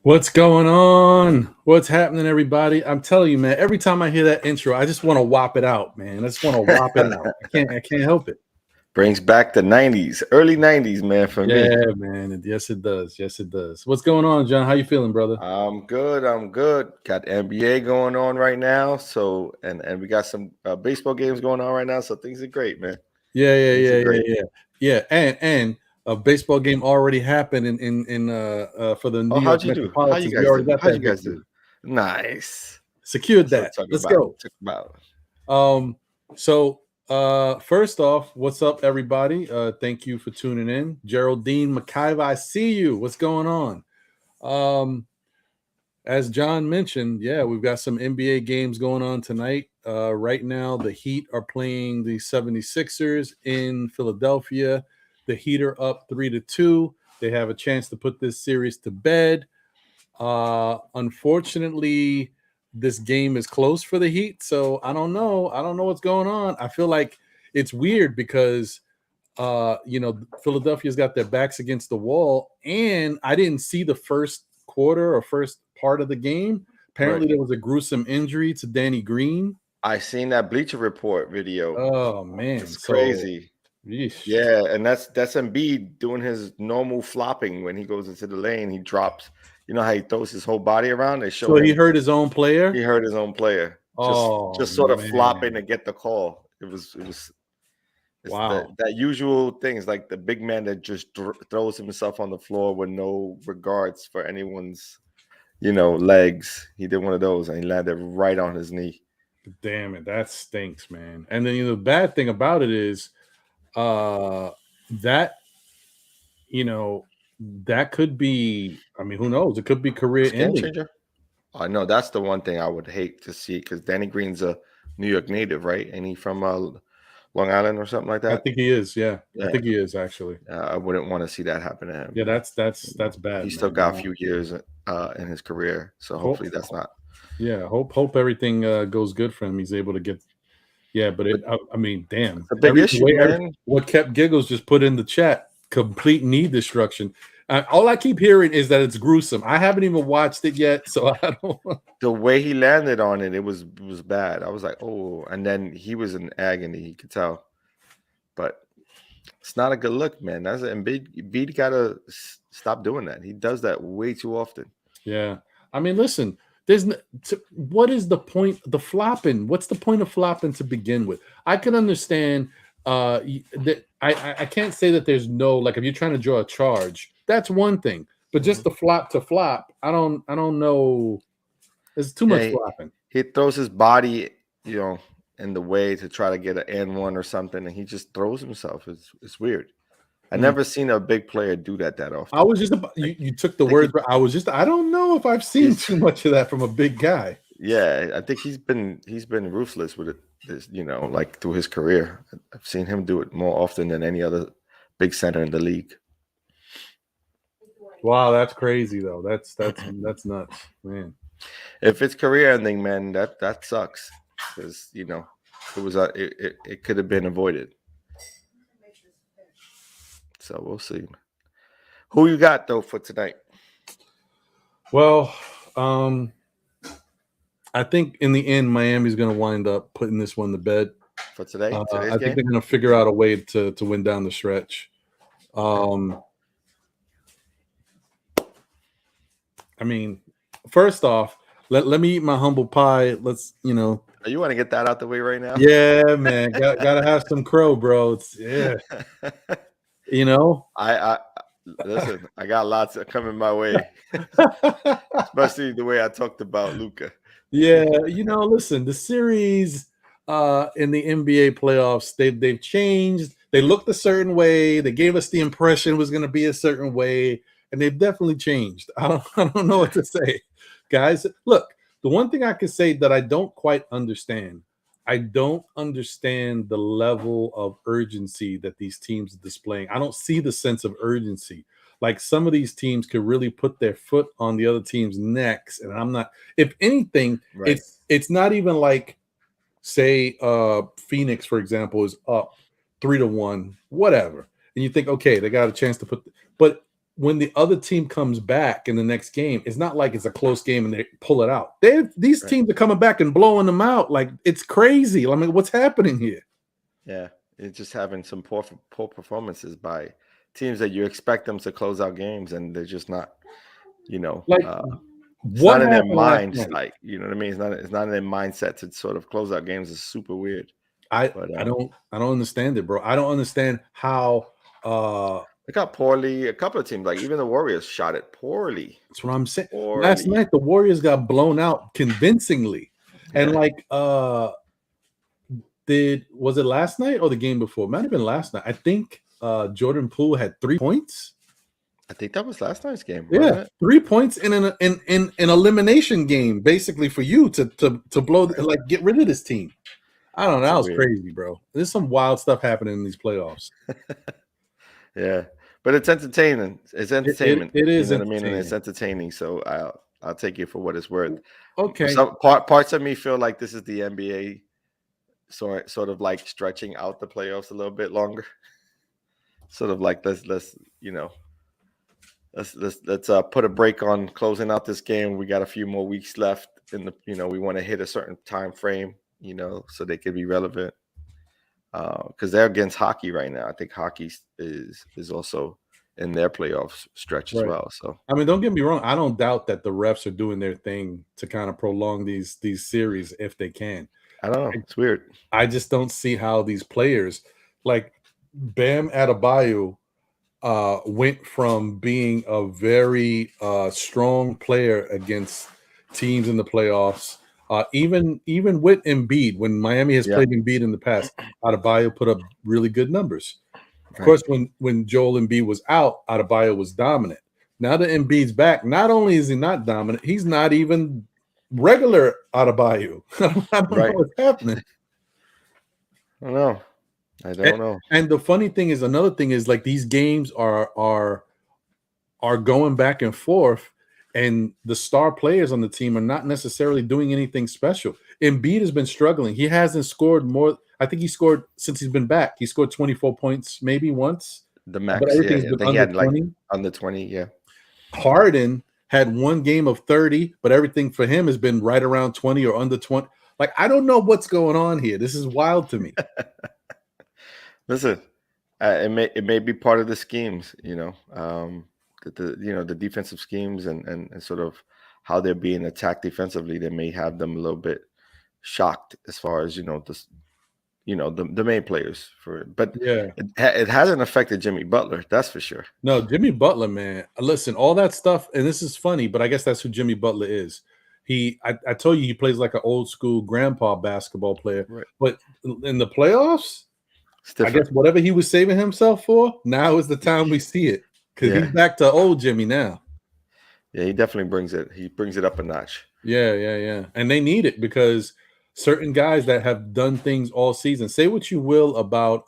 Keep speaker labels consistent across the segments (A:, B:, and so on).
A: What's going on? What's happening, everybody? I'm telling you, man, every time I hear that intro, I just want to whop it out, man. I just want to whop it out. I can't help it.
B: Brings back the 90s, early 90s, man, for me.
A: Yeah, man. Yes, it does. Yes, it does. What's going on, John? How you feeling, brother?
B: I'm good. Got NBA going on right now. So, and we got some baseball games going on right now. So things are great, man.
A: Yeah. And a baseball game already happened in for the New York Metropolitans.
B: How'd you guys do? Nice.
A: Secured that. Let's go. So first off, what's up, everybody? Thank you for tuning in. Geraldine McIver, I see you. What's going on? As John mentioned, yeah, we've got some NBA games going on tonight. Right now, the Heat are playing the 76ers in Philadelphia. The Heat are up 3-2. They have a chance to put this series to bed. Unfortunately, this game is close for the Heat, so I don't know. I don't know what's going on. I feel like it's weird because, Philadelphia's got their backs against the wall, and I didn't see the first quarter or first part of the game. Apparently, There was a gruesome injury to Danny Green.
B: I seen that Bleacher Report video.
A: Oh man,
B: it's crazy. Yeah, and that's Embiid doing his normal flopping when he goes into the lane. He drops. You know how he throws his whole body around?
A: So he hurt his own player?
B: He hurt his own player. Just sort of flopping to get the call. It was wow. That usual thing is like the big man that just throws himself on the floor with no regards for anyone's, legs. He did one of those and he landed right on his knee.
A: Damn it, that stinks, man. And then the bad thing about it is that could be, who knows? It could be career ending.
B: I know that's the one thing I would hate to see because Danny Green's a New York native, right? And he from Long Island or something like that.
A: I think he is. Yeah. I think he is actually.
B: I wouldn't want to see that happen to him.
A: Yeah, that's bad.
B: He still got a few years in his career, so hopefully that's not.
A: Yeah, hope everything goes good for him. He's able to get. Yeah, but damn.
B: It's a big issue, man.
A: What kept Giggles just put in the chat, complete knee destruction. All I keep hearing is that it's gruesome. I haven't even watched it yet, so I don't.
B: The way he landed on it, it was bad. I was like, oh, and then he was in agony. You could tell, but it's not a good look, man. That's Embiid gotta stop doing that. He does that way too often.
A: Yeah, listen. What is the point? The flopping. What's the point of flopping to begin with? I can understand that. I can't say that there's no, like, if you're trying to draw a charge, that's one thing. But just the flop to flop, I don't know. There's too much flopping.
B: He throws his body, in the way to try to get an N1 or something, and he just throws himself. It's weird. I never seen a big player do that often.
A: I was just you took the words, but I don't know if I've seen too much of that from a big guy.
B: Yeah, I think he's been ruthless with it. Like through his career, I've seen him do it more often than any other big center in the league.
A: Wow, that's crazy though. That's nuts, man.
B: If it's career ending, man, that sucks because it could have been avoided. So we'll see. Who you got though for tonight?
A: Well, I think in the end, Miami's going to wind up putting this one to bed
B: for today.
A: I think they're going to figure out a way to win down the stretch. First off, let me eat my humble pie. Let's,
B: You want to get that out the way right now?
A: Yeah, man. Gotta have some crow, bro.
B: Listen, I got lots coming my way, especially the way I talked about Luka.
A: Yeah, listen, the series in the NBA playoffs, they've changed. They looked a certain way. They gave us the impression it was going to be a certain way, and they've definitely changed. I don't know what to say, guys. Look, the one thing I can say that I don't quite understand. I don't understand the level of urgency that these teams are displaying. I don't see the sense of urgency. Like some of these teams could really put their foot on the other team's necks, and I'm not. If anything,
B: Right.
A: it's not even like, say, Phoenix, for example, is up 3-1, whatever, and you think, okay, they got a chance to but when the other team comes back in the next game, it's not like it's a close game and they pull it out. These teams are coming back and blowing them out. Like, it's crazy. I mean, what's happening here?
B: Yeah, it's just having some poor performances by teams that you expect them to close out games, and they're just not.
A: Like,
B: It's
A: what
B: not in their
A: happened last
B: minds,
A: night?
B: like, you know what I mean? It's not in their mindset to sort of close out games. It's super weird.
A: I don't understand it, bro. I don't understand how
B: Look how poorly a couple of teams, like even the Warriors, shot it poorly.
A: that's what I'm saying.
B: Poorly.
A: Last night the Warriors got blown out convincingly. And like was it last night or the game before? It might have been last night. I think Jordan Poole had 3 points.
B: I think that was last night's game.
A: Yeah, 3 points in an elimination game, basically, for you to blow, like, get rid of this team. I don't know. That was crazy, bro. There's some wild stuff happening in these playoffs.
B: Yeah, but it's entertaining. It's entertainment.
A: It is.
B: You know what I mean? And it's entertaining. So I'll take it for what it's worth.
A: Okay.
B: Some parts of me feel like this is the NBA, sort of like stretching out the playoffs a little bit longer. Sort of like let's put a break on closing out this game. We got a few more weeks left in the. We want to hit a certain time frame. So they could be relevant. Because they're against hockey right now. I think hockey is also in their playoff stretch as well. So
A: I mean, don't get me wrong. I don't doubt that the refs are doing their thing to kind of prolong these series if they can.
B: I don't know. It's weird.
A: I just don't see how these players, like Bam Adebayo, went from being a very strong player against teams in the playoffs. Even with Embiid, when Miami has played Embiid in the past, Adebayo put up really good numbers. Of course, when Joel Embiid was out, Adebayo was dominant. Now that Embiid's back, not only is he not dominant, he's not even regular Adebayo. I don't know what's happening.
B: I don't know.
A: And the funny thing is, another thing is, like, these games are going back and forth, and the star players on the team are not necessarily doing anything special. Embiid has been struggling. He hasn't scored more. I think he scored since he's been back. He scored 24 points maybe once.
B: The max.
A: But everything's been under 20.
B: Like under 20, yeah.
A: Harden had one game of 30, but everything for him has been right around 20 or under 20. Like, I don't know what's going on here. This is wild to me.
B: Listen, it may be part of the schemes, the defensive schemes and sort of how they're being attacked defensively. They may have them a little bit shocked as far as the main players for it. But it hasn't affected Jimmy Butler, that's for sure.
A: No, Jimmy Butler, man. Listen, all that stuff, and this is funny, but I guess that's who Jimmy Butler is. I told you he plays like an old school grandpa basketball player.
B: Right.
A: But in the playoffs, I guess whatever he was saving himself for, now is the time we see it. Because he's back to old Jimmy now.
B: Yeah, he definitely brings it. He brings it up a notch.
A: Yeah. And they need it because certain guys that have done things all season. Say what you will about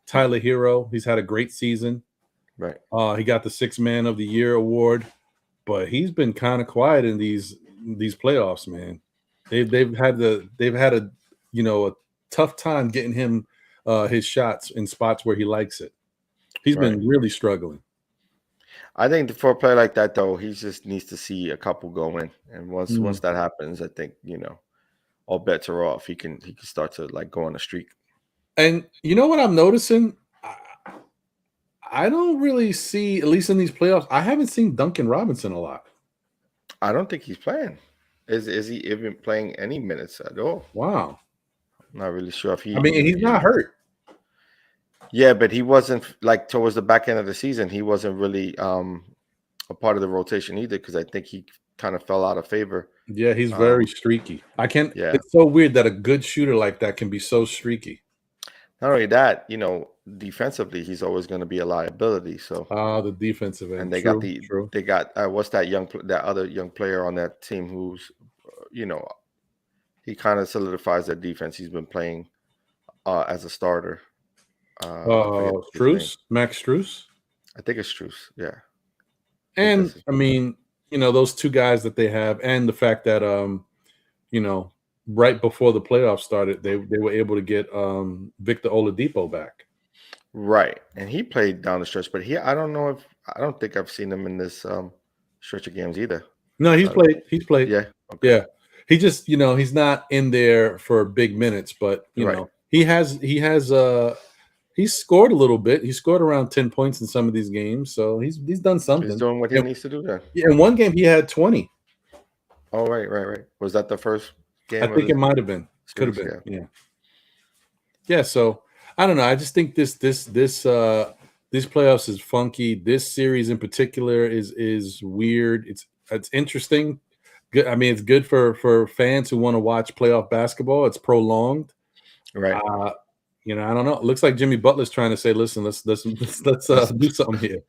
A: Tyler Hero. He's had a great season.
B: Right.
A: He got the 6th Man of the Year award, but he's been kind of quiet in these playoffs, man. They've had a tough time getting him his shots in spots where he likes it. He's been really struggling.
B: I think for a player like that, though, he just needs to see a couple going, and once that happens, I think all bets are off. He can start to like go on a streak.
A: And you know what I'm noticing? I don't really see, at least in these playoffs, I haven't seen Duncan Robinson a lot.
B: I don't think he's playing. Is he even playing any minutes at all?
A: Wow.
B: I'm not really sure if he.
A: I mean, he's not hurt.
B: Yeah, but he wasn't like towards the back end of the season. He wasn't really a part of the rotation either because I think he kind of fell out of favor.
A: Yeah, he's very streaky.
B: Yeah.
A: It's so weird that a good shooter like that can be so streaky.
B: Not only that, defensively, he's always going to be a liability. So,
A: the defensive end.
B: and they
A: True.
B: got what's that other young player on that team who's, he kind of solidifies their defense. He's been playing as a starter.
A: Strus, Max Strus.
B: I think it's Strus. Yeah.
A: And I mean, those two guys that they have, and the fact that right before the playoffs started, they were able to get Victor Oladipo back.
B: Right, and he played down the stretch, but I don't think I've seen him in this stretch of games either.
A: No, he's played. He's played.
B: Yeah.
A: Okay. Yeah. He just, he's not in there for big minutes, but he's scored a little bit. He scored around 10 points in some of these games, so he's done something.
B: He's doing what he needs to do then.
A: Yeah, in one game he had 20.
B: Oh, right. Was that the first game?
A: I think it might have been. Could have been. Yeah. Yeah. So I don't know. I just think this playoffs is funky. This series in particular is weird. It's interesting. Good. I mean, it's good for fans who want to watch playoff basketball. It's prolonged.
B: Right.
A: I don't know. It looks like Jimmy Butler's trying to say, "Listen, let's do something here.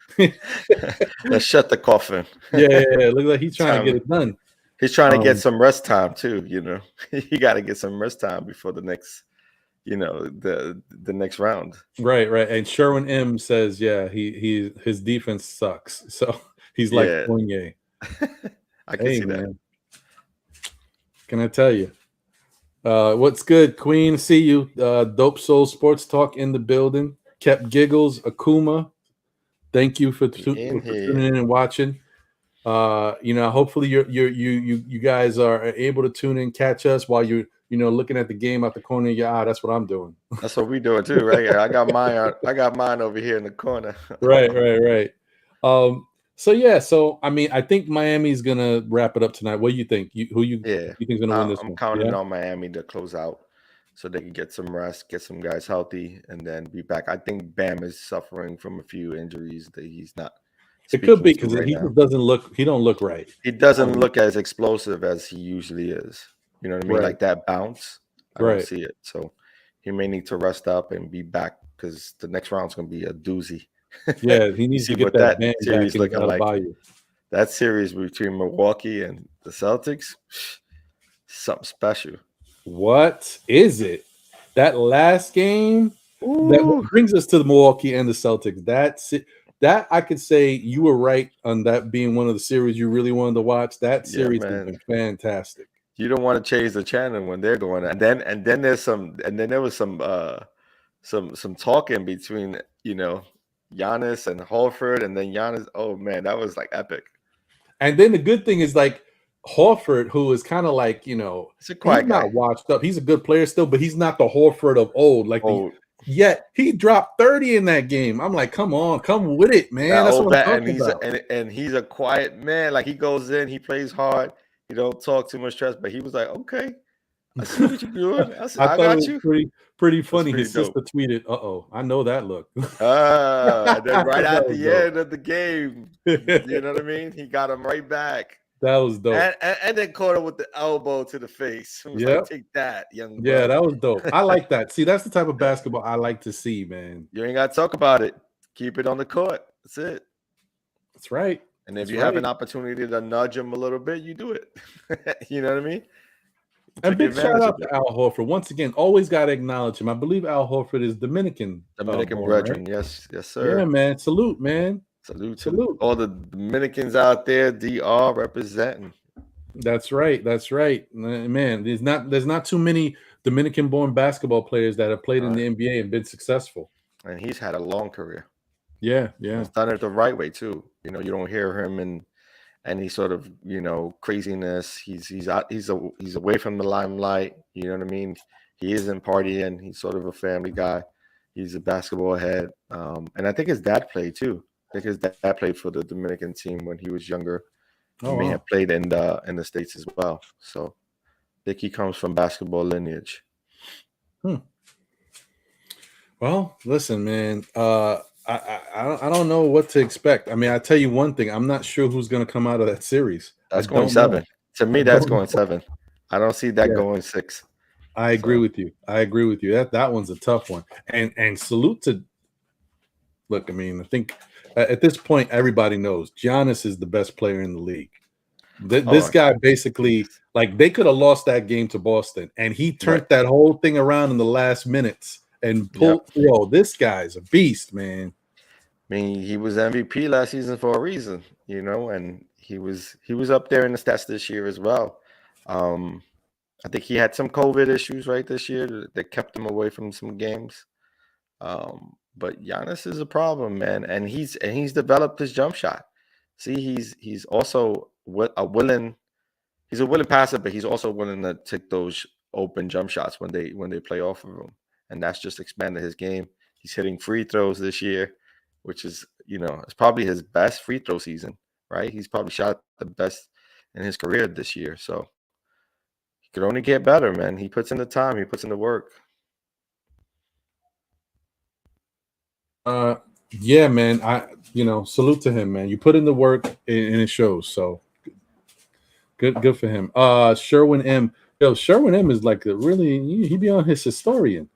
B: Let's shut the coffin."
A: Yeah. It looks like he's trying to get it done.
B: He's trying to get some rest time too. You got to get some rest time before the next, the next round.
A: Right. And Sherwin M says, yeah, his defense sucks. So he's like Fournier.
B: I can see that.
A: Man. Can I tell you? What's good, Queen? See you. Dope Soul Sports Talk in the building. Kept Giggles, Akuma. Thank you for tuning in and watching. Hopefully you guys are able to tune in, catch us while you're looking at the game out the corner of your eye. That's what I'm doing.
B: That's what we doing too, right? I got mine over here in the corner.
A: Right. So I mean, I think Miami's gonna wrap it up tonight. What do you think? Who you think's gonna win this one?
B: I'm counting on Miami to close out so they can get some rest, get some guys healthy, and then be back. I think Bam is suffering from a few injuries that he's not.
A: It could be because he doesn't look. He don't look right.
B: He doesn't look as explosive as he usually is. You know what I mean?
A: Right.
B: Like that bounce. I don't see it. So he may need to rest up and be back because the next round's going to be a doozy.
A: Yeah, he needs to get that
B: series looking like.
A: Value.
B: That series between Milwaukee and the Celtics, something special.
A: What is it? That last game that brings us to the Milwaukee and the Celtics. That's it. That I could say you were right on that being one of the series you really wanted to watch. That series has been fantastic.
B: You don't want to change the channel when they're going, and then there was some talking between Giannis and Horford, and then Giannis. Oh man, that was like epic.
A: And then the good thing is like Horford, who is kind of like he's
B: a quiet
A: guy. Not washed up. He's a good player still, but he's not the Horford of old. Yet he dropped 30 in that game. I'm like, come on, come with it, man. That's what I'm talking about.
B: And he's a quiet man. Like he goes in, he plays hard. He don't talk too much trash, but he was like, okay, I see what you're doing. I
A: thought
B: got
A: it was pretty funny. His sister tweeted, I know that look.
B: And then right at the end of the game, you know what I mean? He got him right back.
A: That was dope.
B: And then caught him with the elbow to the face.
A: Yeah,
B: like, take that, young
A: brother. Yeah, that was dope. I like that. See, that's the type of basketball I like to see, man.
B: You ain't got to talk about it. Keep it on the court. That's it.
A: That's right.
B: And if you have an opportunity to nudge him a little bit, you do it. You know what I mean?
A: A big shout out to Al Horford. Once again, always got to acknowledge him. I believe Al Horford is Dominican.
B: Brethren. Right? Yes, sir.
A: Yeah, man. Salute, man.
B: Salute. All the Dominicans out there, DR representing.
A: That's right. Man, there's not too many Dominican-born basketball players that have played in the NBA and been succccessful.
B: And he's had a long career.
A: Yeah.
B: He's done it the right way too. You don't hear him in any sort of craziness. He's away from the limelight. You know what I mean? He isn't partying. He's sort of a family guy. He's a basketball head. And I think his dad played too. I think his dad played for the Dominican team when he was younger. He may have played in the States as well. So I think he comes from basketball lineage.
A: Well, listen, man. I don't know what to expect. I mean, I tell you one thing. I'm not sure who's going to come out of that series.
B: That's
A: I
B: going
A: don't know.
B: 7. To me,
A: I
B: that's
A: don't
B: going
A: know.
B: 7. I don't see that
A: Yeah,
B: going 6.
A: I agree
B: So
A: with you. I agree with you. That one's a tough one. And salute to look. I mean, I think at this point everybody knows Giannis is the best player in the league. This
B: oh,
A: guy basically, like, they could have lost that game to Boston, and he
B: right.
A: turned that whole thing around in the last minutes and
B: Yep.
A: pulled. Yo, this guy's a beast, man.
B: I mean, he was MVP last season for a reason, and he was up there in the stats this year as well. I think he had some COVID issues right this year that kept him away from some games. But Giannis is a problem, man, and he's developed his jump shot. See, he's also a willing passer, but he's also willing to take those open jump shots when they play off of him, and that's just expanded his game. He's hitting free throws this year, which is it's probably his best free throw season, right? He's probably shot the best in his career this year, so he could only get better, man. He puts in the time, he puts in the work.
A: Yeah, man. Salute to him, man. You put in the work and it shows. So good for him. Sherwin M. Yo, Sherwin M is like he be on his historian.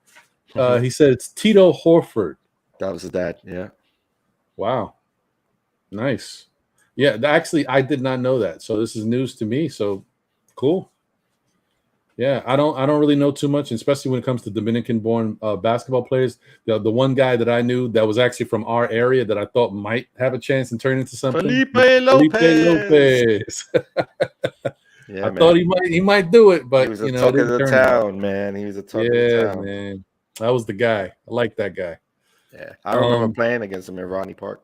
A: He said it's Tito Horford.
B: That was his dad. Yeah.
A: Wow. Nice. Yeah, actually, I did not know that. So this is news to me. So cool. Yeah, I don't really know too much, especially when it comes to Dominican-born basketball players. The one guy that I knew that was actually from our area that I thought might have a chance and turn into something.
B: Felipe Lopez.
A: Yeah, I thought he might do it, but
B: he was a talk of the town, man. He was a talk of the town.
A: Man. That was the guy. I like that guy.
B: Yeah, I remember playing against him in Rodney Park.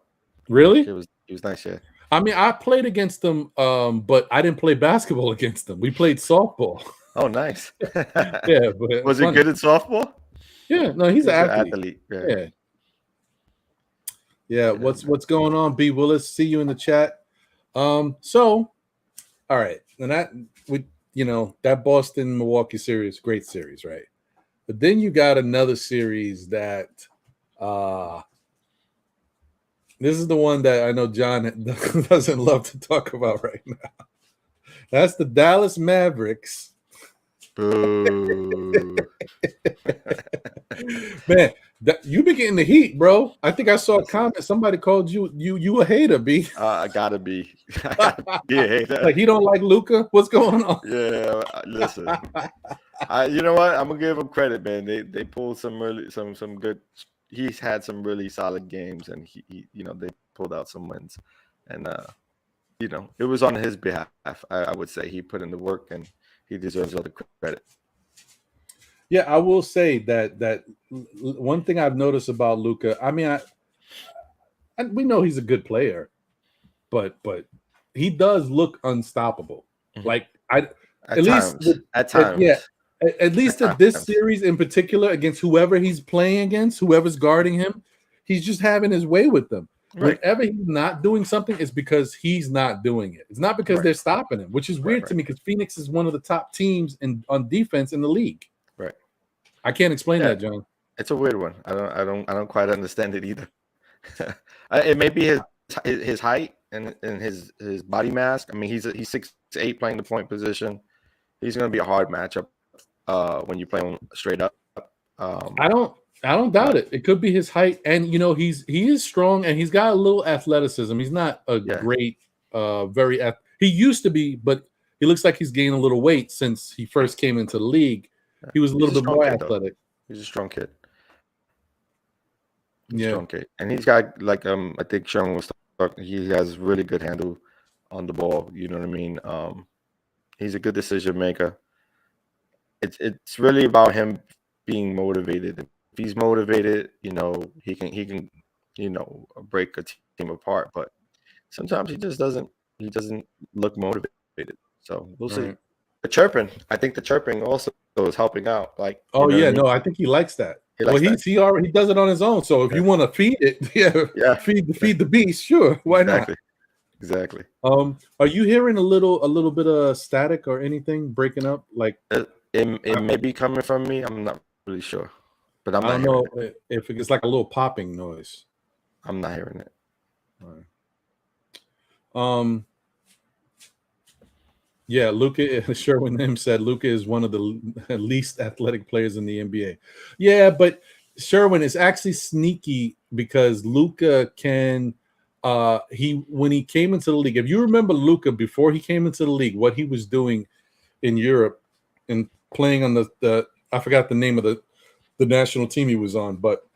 A: Really?
B: He was nice. Yeah.
A: I mean, I played against them, but I didn't play basketball against them. We played softball.
B: Oh, nice.
A: Yeah, but
B: was he good at softball?
A: Yeah, no, he's an athlete. Yeah. What's going on, B. Willis? See you in the chat. So, all right, and that Boston Milwaukee series, great series, right? But then you got another series that, this is the one that I know John doesn't love to talk about right now. That's the Dallas Mavericks.
B: Boo.
A: Man, you be getting the heat, bro. I think I saw a comment. Somebody called you a hater, B.
B: I gotta be. A hater.
A: Like, he don't like Luka. What's going on?
B: Yeah, listen. You know what? I'm gonna give him credit, man. They pulled some good. He's had some really solid games, and he they pulled out some wins, and it was on his behalf. I would say he put in the work, and he deserves all the credit.
A: Yeah, I will say that one thing I've noticed about Luka. I mean, we know he's a good player, but he does look unstoppable. Like at least at this series in particular, against whoever he's playing against, whoever's guarding him, he's just having his way with them. Right. Whenever he's not doing something, it's because he's not doing it. It's not because they're stopping him, which is weird to me, because Phoenix is one of the top teams on defense in the league.
B: Right.
A: I can't explain that, John.
B: It's a weird one. I don't quite understand it either. It may be his height and his body mass. I mean, he's 6'8", playing the point position. He's going to be a hard matchup when you play him straight up.
A: I don't doubt it. It could be his height, and he is strong, and he's got a little athleticism. He's not a great, he used to be, but he looks like he's gained a little weight since he first came into the league. He was a little bit more athletic.
B: He's a strong kid.
A: Strong
B: kid, and he's got, like, I think Sherman was talking. He has really good handle on the ball. You know what I mean? He's a good decision maker. It's really about him being motivated. If he's motivated, he can break a team apart. But sometimes he just doesn't. He doesn't look motivated. So we'll see. The chirping, I think the chirping also is helping out. Like,
A: I think he likes that. He does it on his own. So if you want to feed it, feed the beast, sure, why not?
B: Exactly.
A: Are you hearing a little bit of static or anything breaking up? Like,
B: it may be coming from me. I'm not really sure. but I'm
A: I
B: not
A: don't know
B: hearing it.
A: if it's like a little popping noise.
B: I'm not hearing it.
A: All right. Yeah, Luka. Sherwin M said Luka is one of the least athletic players in the NBA. Yeah, but Sherwin is actually sneaky because Luka can. When he came into the league, if you remember Luka before he came into the league, what he was doing in Europe and playing on the I forgot the name of the national team he was on, but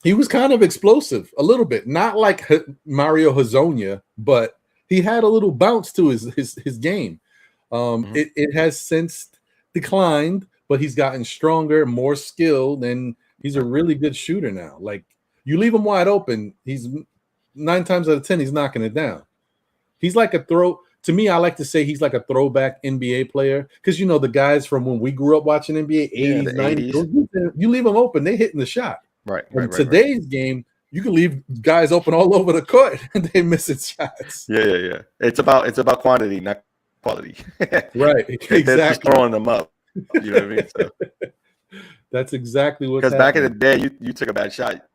A: he was kind of explosive a little bit, not like Mario Hezonja, but he had a little bounce to his game. It has since declined, but he's gotten stronger, more skilled, and he's a really good shooter now. Like, you leave him wide open, he's 9 times out of 10 he's knocking it down. He's like a throw. To me, I like to say he's like a throwback NBA player because the guys from when we grew up watching NBA, 80s, 90s, you leave them open, they hitting the shot.
B: Right.
A: In today's game, you can leave guys open all over the court and they missing shots.
B: Yeah. It's about quantity, not quality.
A: Right. Exactly.
B: They're just throwing them up. You know what I mean? So,
A: that's exactly what's
B: because back in the day, you took a bad shot,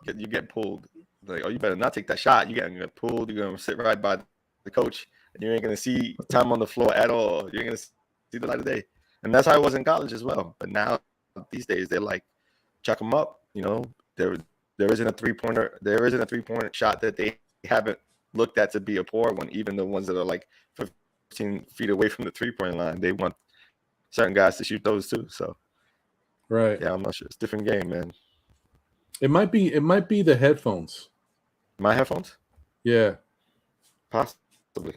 B: you get pulled. Like, oh, you better not take that shot. You're gonna get pulled. You're gonna sit right by the coach, and you ain't gonna see time on the floor at all. You're gonna see the light of day, and that's how it was in college as well. But now these days, they're like, chuck them up. There isn't a 3-pointer. There isn't a 3-pointer shot that they haven't looked at to be a poor one. Even the ones that are like 15 feet away from the 3-point line, they want certain guys to shoot those too. So,
A: right.
B: Yeah, I'm not sure. It's a different game, man.
A: It might be the headphones.
B: My headphones?
A: Yeah,
B: possibly.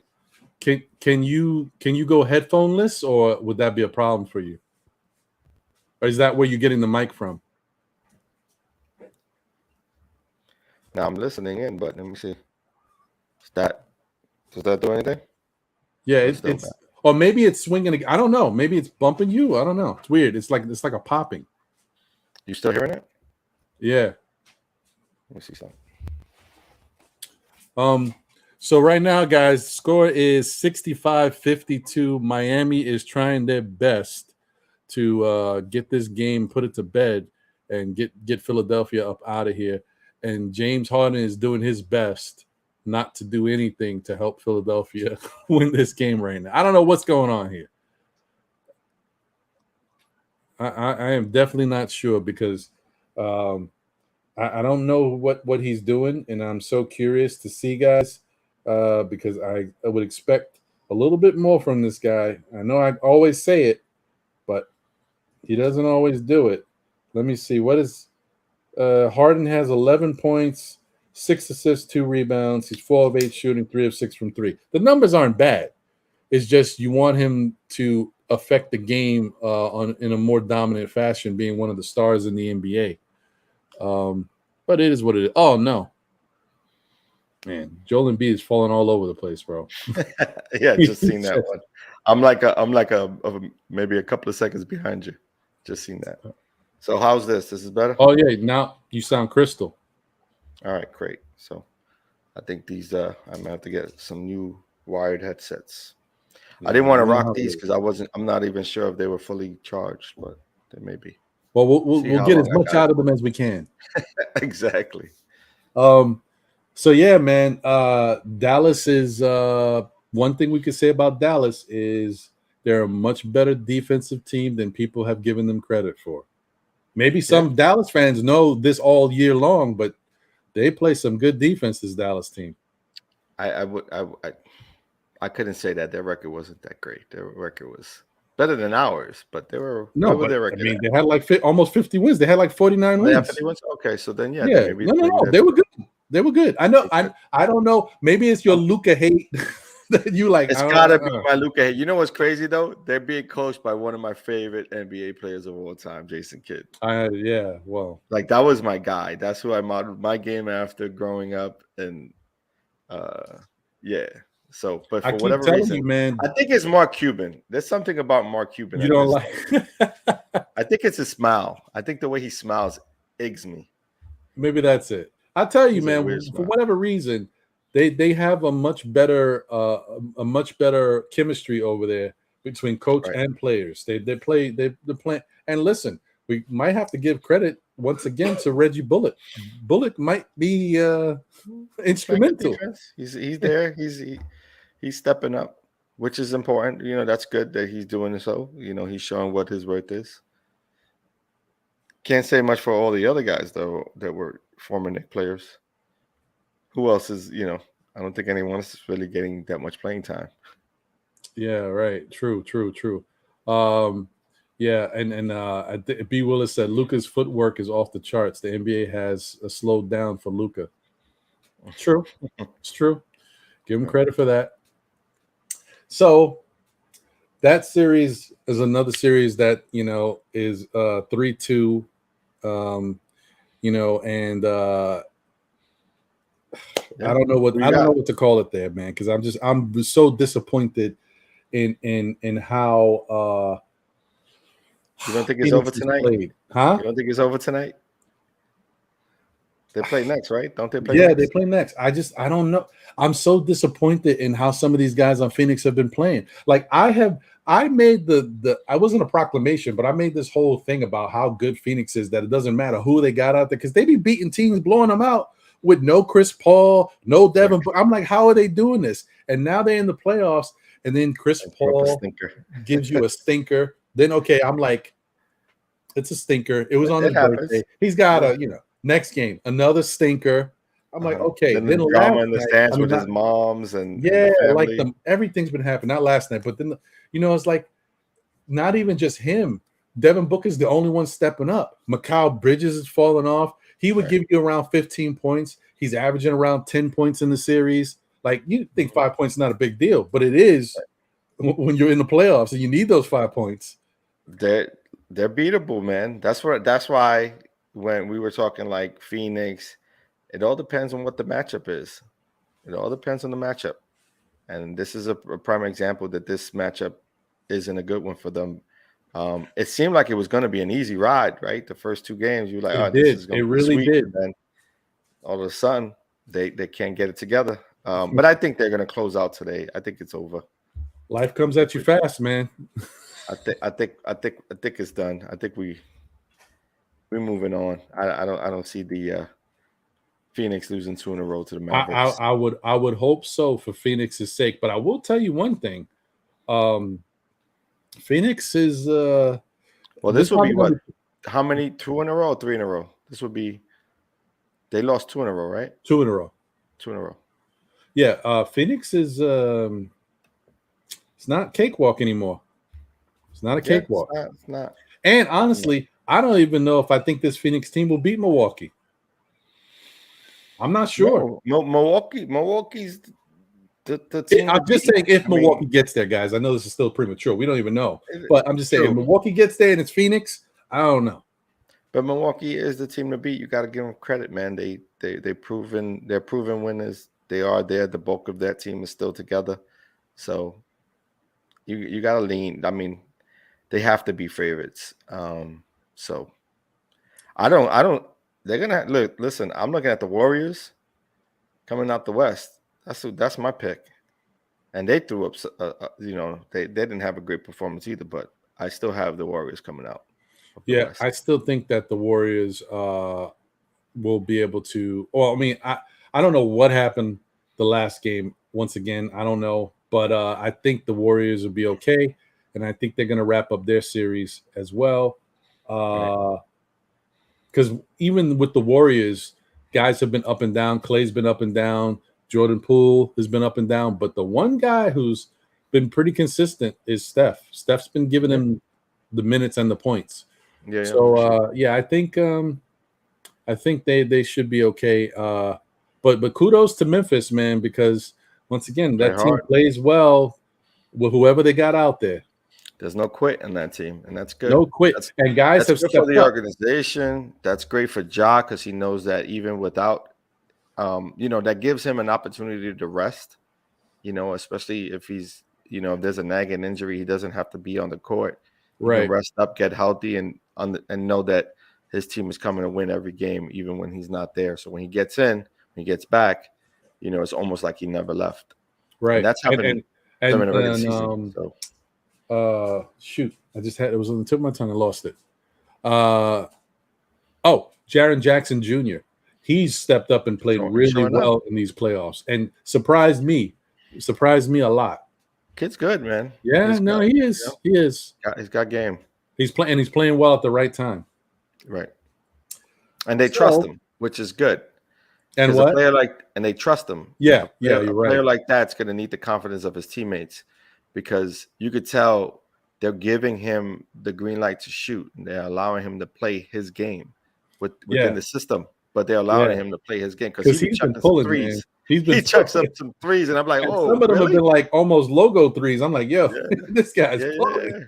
A: Can you go headphoneless, or would that be a problem for you? Or is that where you're getting the mic from?
B: Now I'm listening in, but let me see. Does that do anything?
A: Yeah, it's or maybe it's swinging. I don't know. Maybe it's bumping you. I don't know. It's weird. It's like a popping.
B: You still hearing it?
A: Yeah.
B: Let me see something.
A: So right now, guys, score is 65-52. Miami is trying their best to get this game, put it to bed, and get Philadelphia up out of here. And James Harden is doing his best not to do anything to help Philadelphia win this game right now. I don't know what's going on here. I am definitely not sure because I don't know what he's doing, and I'm so curious to see, guys, because I would expect a little bit more from this guy. I know I always say it, but he doesn't always do it. Let me see. What is Harden has 11 points, 6 assists, 2 rebounds. He's 4 of 8 shooting, 3 of 6 from 3. The numbers aren't bad. It's just you want him to affect the game in a more dominant fashion, being one of the stars in the NBA. But it is what it is. Oh no, man, Joel Embiid is falling all over the place, bro.
B: Yeah, just seen that one. I'm like maybe a couple of seconds behind you. Just seen that. So how's this? This is better?
A: Oh yeah, now you sound crystal.
B: All right, great. So I think these I'm gonna have to get some new wired headsets. Yeah, I didn't want to rock these because I'm not even sure if they were fully charged, but they may be.
A: Well, we'll get as much out of them as we can.
B: Exactly.
A: So yeah, man, Dallas is one thing we could say about Dallas is they're a much better defensive team than people have given them credit for. Maybe some Dallas fans know this all year long, but they play some good defense, this Dallas team.
B: I couldn't say that their record wasn't that great. Their record was better than ours, but they were their record.
A: I mean, they had like almost 50 wins. They had like 49 wins.
B: Yeah, 50 wins. Okay, so then
A: no, they were good. They were good. I know. I don't know. Maybe it's your Luka hate that you like.
B: It's gotta be my Luka hate. You know what's crazy though? They're being coached by one of my favorite NBA players of all time, Jason Kidd.
A: Yeah. Well,
B: like that was my guy. That's who I modeled my game after growing up, and yeah. So, but for whatever reason,
A: you, man,
B: I think it's Mark Cuban. There's something about Mark Cuban
A: you don't like.
B: I think it's his smile. I think the way he smiles eggs me.
A: Maybe that's it. I'll tell you, man. For whatever reason, they have a much better chemistry over there between coach and players. They're playing. And listen, we might have to give credit once again to Reggie Bullock. Bullock might be instrumental.
B: He's there. He's stepping up, which is important. That's good that he's doing so. He's showing what his worth is. Can't say much for all the other guys though that were former Knicks players. Who else is? I don't think anyone else is really getting that much playing time.
A: Yeah, right. True. Yeah, and B. Willis said Luka's footwork is off the charts. The NBA has slowed down for Luka. True. It's true. Give him credit for that. So that series is another series that is 3-2. And I don't know what to call it there, man, because I'm so disappointed in how
B: you don't think it's over tonight?
A: Played. Huh?
B: You don't think it's over tonight? They play next, right? Don't they play
A: next?
B: Yeah,
A: they play next. I don't know. I'm so disappointed in how some of these guys on Phoenix have been playing. Like I made I wasn't a proclamation, but I made this whole thing about how good Phoenix is, that it doesn't matter who they got out there because they be beating teams, blowing them out with no Chris Paul, no Devin. I'm like, how are they doing this? And now they're in the playoffs, and then Chris Paul gives you a stinker. Then I'm like, it's a stinker. It was on his birthday. He's got next game another stinker. I'm like, okay.
B: Then the drama in the stands with his moms and
A: everything's been happening. Not last night, but then it's like not even just him. Devin Booker's the only one stepping up. Mikal Bridges is falling off. He would give you around 15 points. He's averaging around 10 points in the series. Like you think 5 points is not a big deal, but it is when you're in the playoffs and you need those 5 points.
B: They're beatable, man. That's why when we were talking like Phoenix, it all depends on what the matchup is. It all depends on the matchup. And this is a prime example that this matchup isn't a good one for them. It seemed like it was going to be an easy ride, right? The first 2 games, you were like, this is going to be sweet. Did. And then all of a sudden, they can't get it together. But I think they're going to close out today. I think it's over.
A: Life comes at you fast, man.
B: I think it's done. I think we're moving on. I don't see the Phoenix losing 2 in a row to the Mavericks.
A: I would hope so for Phoenix's sake, but I will tell you one thing. Phoenix is
B: this will be what? How many? 2 in a row or 3 in a row? This would be. They lost 2 in a row, right?
A: 2 in a row.
B: 2 in a row.
A: Yeah, Phoenix is. It's not cakewalk anymore. It's not a cakewalk.
B: It's not.
A: And honestly, I don't even know if I think this Phoenix team will beat Milwaukee. I'm not sure.
B: No, Milwaukee's the team.
A: I'm just saying if Milwaukee gets there, guys. I know this is still premature. We don't even know. But I'm just saying if Milwaukee gets there and it's Phoenix, I don't know.
B: But Milwaukee is the team to beat. You got to give them credit, man. They're proven winners. They are there. The bulk of that team is still together. So you got to lean. I mean, they have to be favorites. So I don't. They're gonna look. Listen, I'm looking at the Warriors coming out the West. That's my pick, and they threw up. They didn't have a great performance either, but I still have the Warriors coming out.
A: Yeah, I still think that the Warriors will be able to. Well, I mean, I don't know what happened the last game. Once again, I don't know, but I think the Warriors will be okay, and I think they're going to wrap up their series as well. Because even with the Warriors, guys have been up and down. Clay's been up and down. Jordan Poole has been up and down. But the one guy who's been pretty consistent is Steph. Steph's been giving him the minutes and the points.
B: Yeah.
A: So I think they should be okay. But kudos to Memphis, man, because once again that team plays well with whoever they got out there.
B: There's no quit in that team, and that's good.
A: No quit. And guys have
B: stepped up for the organization. That's great for Ja because he knows that even without, that gives him an opportunity to rest. Especially if he's, if there's a nagging injury, he doesn't have to be on the court. He can rest up, get healthy, and know that his team is coming to win every game, even when he's not there. So when he gets in, when he gets back, it's almost like he never left.
A: Right.
B: And that's happening in the regular season.
A: Shoot, I just had it was on the tip of my tongue. I lost it. Jaren Jackson Jr. He's stepped up and played really well in these playoffs and surprised me a lot.
B: Kid's good, man.
A: Yeah, he is. You know? He is.
B: He's got game.
A: He's playing well at the right time.
B: Right. And they trust him, which is good.
A: And what?
B: A player they trust him.
A: Yeah, you're right.
B: A player like that's going to need the confidence of his teammates because you could tell they're giving him the green light to shoot. And they're allowing him to play his game within the system, but they're allowing him to play his game because he's been pulling threes. He chucks up some threes, and I'm like, oh,
A: some of them have been like almost logo threes. I'm like, yo, this guy's pulling.
B: Yeah.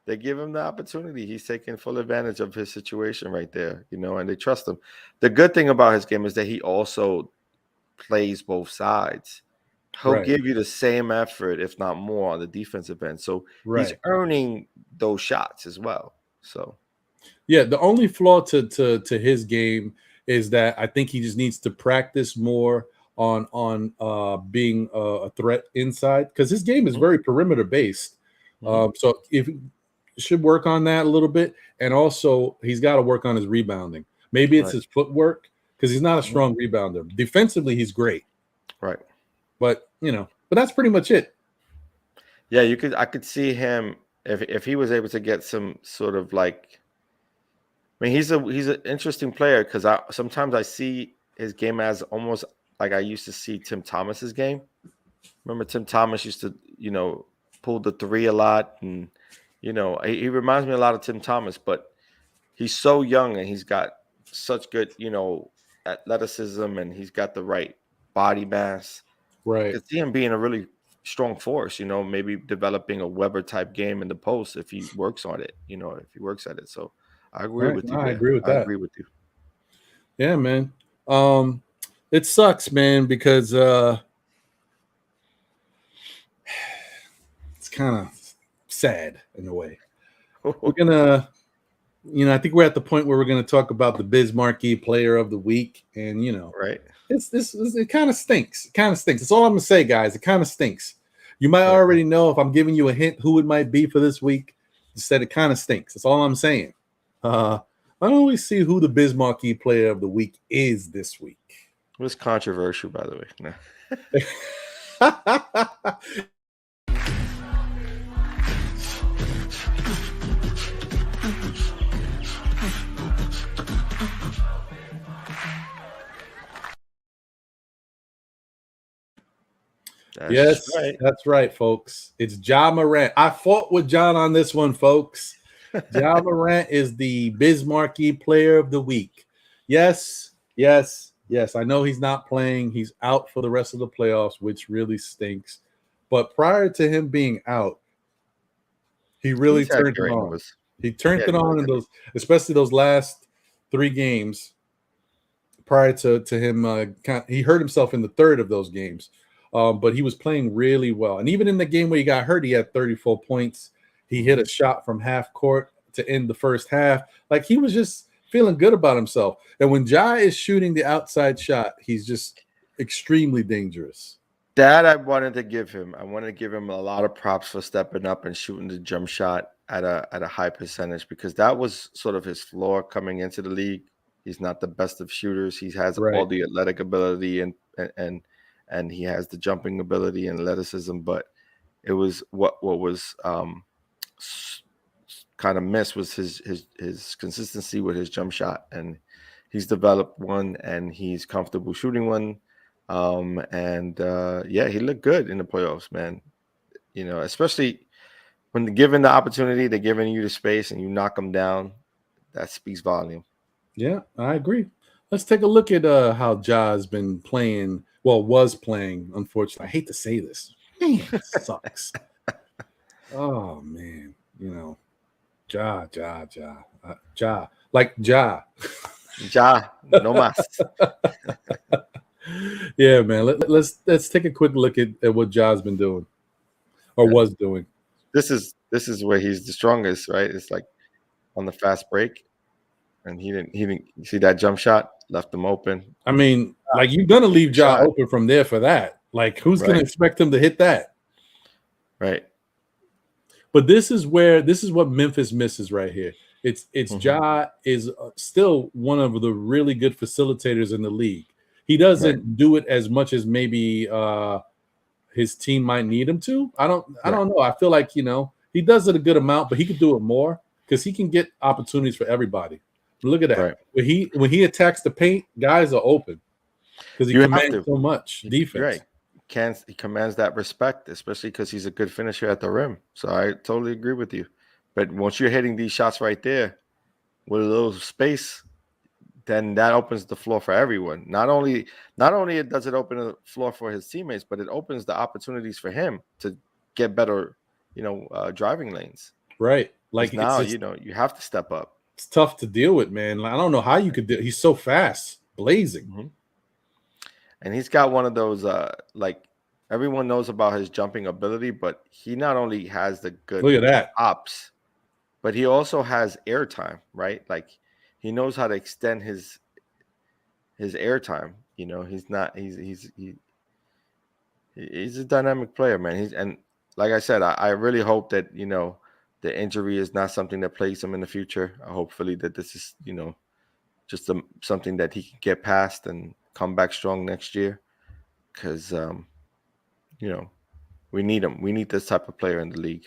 B: They give him the opportunity. He's taking full advantage of his situation right there, and they trust him. The good thing about his game is that he also plays both sides. He'll give you the same effort, if not more, on the defensive end. So he's earning those shots as well. So,
A: yeah, the only flaw to his game is that I think he just needs to practice more on being a threat inside because his game is very perimeter based. So if should work on that a little bit, and also he's got to work on his rebounding. Maybe it's his footwork because he's not a strong rebounder. Defensively, he's great,
B: right?
A: But but that's pretty much it.
B: Yeah, I could see him if he was able to get some sort of like. I mean, he's an interesting player because sometimes I see his game as almost like I used to see Tim Thomas's game. Remember Tim Thomas used to pull the three a lot, and he reminds me a lot of Tim Thomas, but he's so young and he's got such good athleticism and he's got the right body mass.
A: Right.
B: I could see him being a really strong force, maybe developing a Weber type game in the post if he works on it, if he works at it. So I agree with you.
A: I agree with that.
B: I agree with you.
A: Yeah, man. It sucks, man, because it's kind of sad in a way. We're gonna, I think we're at the point where we're gonna talk about the BizMarKey Player of the Week, and
B: right.
A: It kind of stinks. It kind of stinks. That's all I'm gonna say, guys. It kind of stinks. You might already know if I'm giving you a hint who it might be for this week. Instead, it kind of stinks. That's all I'm saying. I don't always see who the BizMarKey Player of the Week is this week.
B: It was controversial, by the way. No.
A: That's right, folks. It's Ja Morant. I fought with John on this one, folks. Ja Morant is the BizMarKey Player of the Week. Yes. I know he's not playing. He's out for the rest of the playoffs, which really stinks. But prior to him being out, he really turned it on. He turned it on in those, especially those last 3 games. Prior to him, he hurt himself in the third of those games. But he was playing really well. And even in the game where he got hurt, he had 34 points. He hit a shot from half court to end the first half. Like, he was just feeling good about himself. And when Ja is shooting the outside shot, he's just extremely dangerous.
B: That I wanted to give him. I wanted to give him a lot of props for stepping up and shooting the jump shot at a high percentage, because that was sort of his floor coming into the league. He's not the best of shooters. He has all the athletic ability and he has the jumping ability and athleticism, but it was what was kind of missed was his consistency with his jump shot, and he's developed one and he's comfortable shooting one. He looked good in the playoffs, man. Especially when given the opportunity, they're giving you the space and you knock them down. That speaks volume.
A: Yeah, I agree. Let's take a look at how Ja has been playing. Well, was playing, unfortunately. I hate to say this. Man, it sucks. Oh, man. Ja. Like Ja.
B: Ja, no mas.
A: Yeah, man. Let's take a quick look at what Ja's been doing or was doing.
B: This is where he's the strongest, right? It's like on the fast break. And he didn't see that jump shot, left him open.
A: I mean, like, you're gonna leave Ja open from there for that. Like, who's gonna expect him to hit that?
B: Right.
A: But this is what Memphis misses right here. It's Ja is still one of the really good facilitators in the league. He doesn't do it as much as maybe his team might need him to. I don't know. I feel like, he does it a good amount, but he could do it more because he can get opportunities for everybody. Look at that.
B: Right.
A: When he attacks the paint, guys are open because he commands so much defense.
B: Right. He commands that respect, especially because he's a good finisher at the rim. So I totally agree with you. But once you're hitting these shots right there with a little space, then that opens the floor for everyone. Not only does it open the floor for his teammates, but it opens the opportunities for him to get better, driving lanes.
A: Right. Like
B: now, you have to step up.
A: It's tough to deal with, man. Like, I don't know how you could do it. He's so fast, blazing.
B: And he's got one of those, like everyone knows about his jumping ability, but he not only has the good
A: look at that
B: ops, but he also has airtime, right? Like he knows how to extend his airtime. He's a dynamic player, man. And like I said, I really hope that the injury is not something that plagues him in the future. Hopefully that this is just something that he can get past and come back strong next year, because we need him. We need this type of player in the league.